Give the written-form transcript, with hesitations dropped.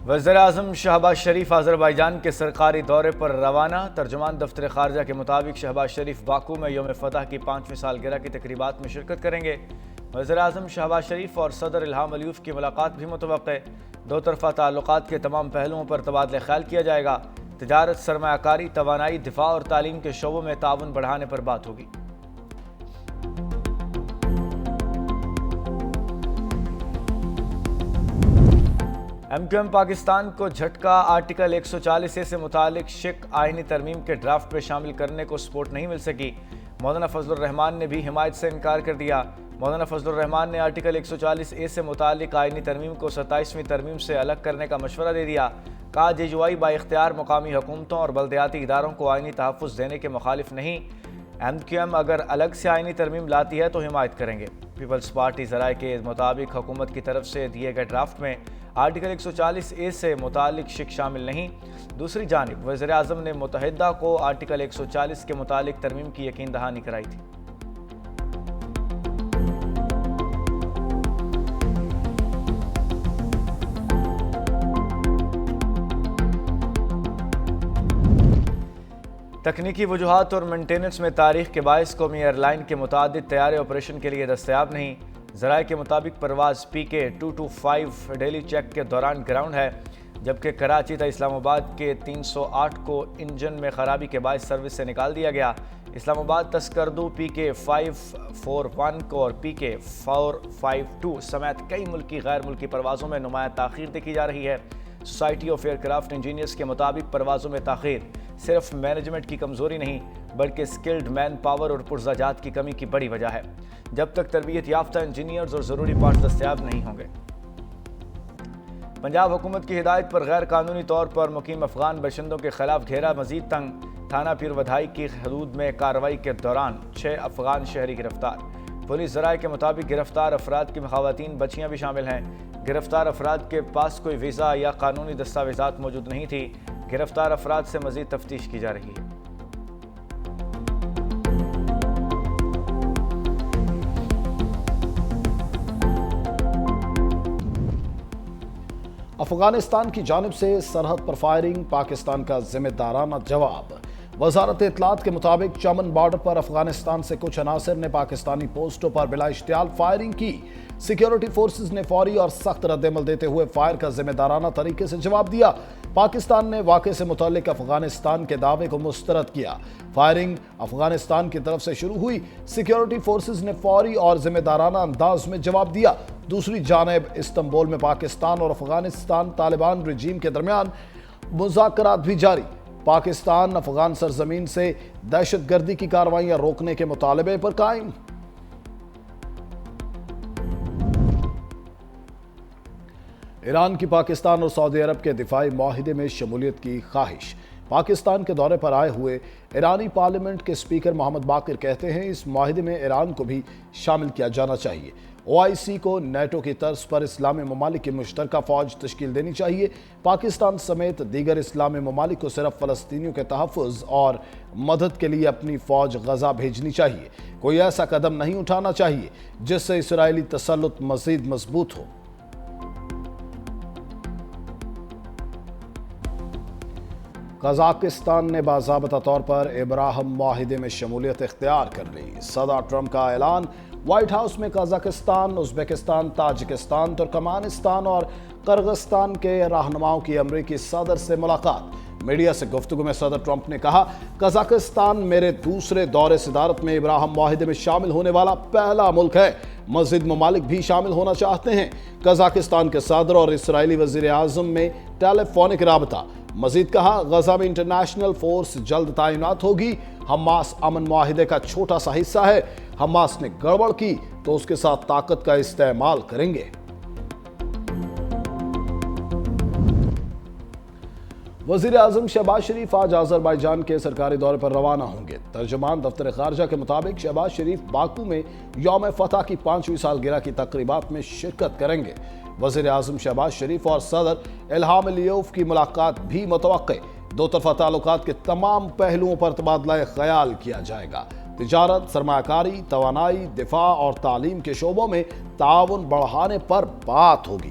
وزیراعظم شہباز شریف آذربائیجان کے سرکاری دورے پر روانہ۔ ترجمان دفتر خارجہ کے مطابق شہباز شریف باکو میں یوم فتح کی 5ویں سالگرہ کی تقریبات میں شرکت کریں گے۔ وزیراعظم شہباز شریف اور صدر الہام علیوف کی ملاقات بھی متوقع۔ دو طرفہ تعلقات کے تمام پہلوؤں پر تبادلہ خیال کیا جائے گا۔ تجارت، سرمایہ کاری، توانائی، دفاع اور تعلیم کے شعبوں میں تعاون بڑھانے پر بات ہوگی۔ ایم کیو ایم پاکستان کو جھٹکا۔ آرٹیکل 140A سے متعلق شک آئینی ترمیم کے ڈرافٹ میں شامل کرنے کو سپورٹ نہیں مل سکی۔ مولانا فضل الرحمان نے بھی حمایت سے انکار کر دیا۔ مولانا فضل الرحمان نے آرٹیکل 140A سے متعلق آئینی ترمیم کو 27ویں ترمیم سے الگ کرنے کا مشورہ دے دیا۔ کہا JUI با اختیار مقامی حکومتوں اور بلدیاتی اداروں کو آئینی تحفظ دینے کے مخالف نہیں۔ ایم کیو ایم اگر الگ سے آئینی ترمیم لاتی ہے تو حمایت کریں گے۔ پیپلز پارٹی ذرائع کے مطابق حکومت کی طرف سے دیے گئے ڈرافٹ میں آرٹیکل 140A سے متعلق شک شامل نہیں۔ دوسری جانب وزیر اعظم نے متحدہ کو آرٹیکل 140 کے متعلق ترمیم کی یقین دہانی کرائی تھی۔ تکنیکی وجوہات اور مینٹیننس میں تاریخ کے باعث قومی ایئر لائن کے متعدد طیارے آپریشن کے لیے دستیاب نہیں۔ ذرائع کے مطابق پرواز PK 225 ڈیلی چیک کے دوران گراؤنڈ ہے، جبکہ کراچی تا اسلام آباد کے 308 کو انجن میں خرابی کے باعث سروس سے نکال دیا گیا۔ اسلام آباد تسکردو PK 541 کو اور PK 452 سمیت کئی ملکی غیر ملکی پروازوں میں نمایاں تاخیر دیکھی جا رہی ہے۔ Society of aircraft engineers کے مطابق پروازوں میں تاخیر صرف مینجمنٹ کی کمزوری نہیں بلکہ سکلڈ مین پاور اور پرزہ جات کی کمی کی بڑی وجہ ہے۔ جب تک تربیت یافتہ انجینئرز اور ضروری پارٹس دستیاب نہیں ہوں گے۔ پنجاب حکومت کی ہدایت پر غیر قانونی طور پر مقیم افغان باشندوں کے خلاف گھیرا مزید تنگ۔ تھانہ پیر ودھائی کی حدود میں کارروائی کے دوران 6 افغان شہری گرفتار۔ پولیس ذرائع کے مطابق گرفتار افراد کی خواتین بچیاں بھی شامل ہیں۔ گرفتار افراد کے پاس کوئی ویزا یا قانونی دستاویزات موجود نہیں تھی۔ گرفتار افراد سے مزید تفتیش کی جا رہی ہے۔ افغانستان کی جانب سے سرحد پر فائرنگ، پاکستان کا ذمہ دارانہ جواب۔ وزارت اطلاعات کے مطابق چمن بارڈر پر افغانستان سے کچھ عناصر نے پاکستانی پوسٹوں پر بلا اشتعال فائرنگ کی۔ سیکیورٹی فورسز نے فوری اور سخت رد عمل دیتے ہوئے فائر کا ذمہ دارانہ طریقے سے جواب دیا۔ پاکستان نے واقعے سے متعلق افغانستان کے دعوے کو مسترد کیا۔ فائرنگ افغانستان کی طرف سے شروع ہوئی۔ سیکیورٹی فورسز نے فوری اور ذمہ دارانہ انداز میں جواب دیا۔ دوسری جانب استنبول میں پاکستان اور افغانستان طالبان رجیم کے درمیان مذاکرات بھی جاری۔ پاکستان افغان سرزمین سے دہشت گردی کی کارروائیاں روکنے کے مطالبے پر قائم۔ ایران کی پاکستان اور سعودی عرب کے دفاعی معاہدے میں شمولیت کی خواہش۔ پاکستان کے دورے پر آئے ہوئے ایرانی پارلیمنٹ کے اسپیکر محمد باقر کہتے ہیں اس معاہدے میں ایران کو بھی شامل کیا جانا چاہیے۔ OIC کو نیٹو کی طرز پر اسلامی ممالک کی مشترکہ فوج تشکیل دینی چاہیے۔ پاکستان سمیت دیگر اسلامی ممالک کو صرف فلسطینیوں کے تحفظ اور مدد کے لیے اپنی فوج غزہ بھیجنی چاہیے۔ کوئی ایسا قدم نہیں اٹھانا چاہیے جس سے اسرائیلی تسلط مزید مضبوط ہو۔ قزاقستان نے باضابطہ طور پر ابراہم معاہدے میں شمولیت اختیار کر لی۔ صدر ٹرمپ کا اعلان۔ وائٹ ہاؤس میں قزاقستان، ازبکستان، تاجکستان، ترکمانستان اور قرغستان کے رہنماؤں کی امریکی صدر سے ملاقات۔ میڈیا سے گفتگو میں صدر ٹرمپ نے کہا، قزاقستان میرے دوسرے دور صدارت میں ابراہم معاہدے میں شامل ہونے والا پہلا ملک ہے۔ مزید ممالک بھی شامل ہونا چاہتے ہیں۔ قزاقستان کے صدر اور اسرائیلی وزیر اعظم میں ٹیلی فونک رابطہ۔ مزید کہا، غزہ میں انٹرنیشنل فورس جلد تعینات ہوگی۔ حماس امن معاہدے کا چھوٹا سا حصہ ہے۔ حماس نے گڑبڑ کی تو اس کے ساتھ طاقت کا استعمال کریں گے۔ وزیر اعظم شہباز شریف آج آذربائیجان کے سرکاری دورے پر روانہ ہوں گے۔ ترجمان دفتر خارجہ کے مطابق شہباز شریف باکو میں یوم فتح کی 5ویں سالگرہ کی تقریبات میں شرکت کریں گے۔ وزیر اعظم شہباز شریف اور صدر الہام علیوف کی ملاقات بھی متوقع۔ دو طرفہ تعلقات کے تمام پہلوؤں پر تبادلہ خیال کیا جائے گا۔ تجارت، سرمایہ کاری، توانائی، دفاع اور تعلیم کے شعبوں میں تعاون بڑھانے پر بات ہوگی۔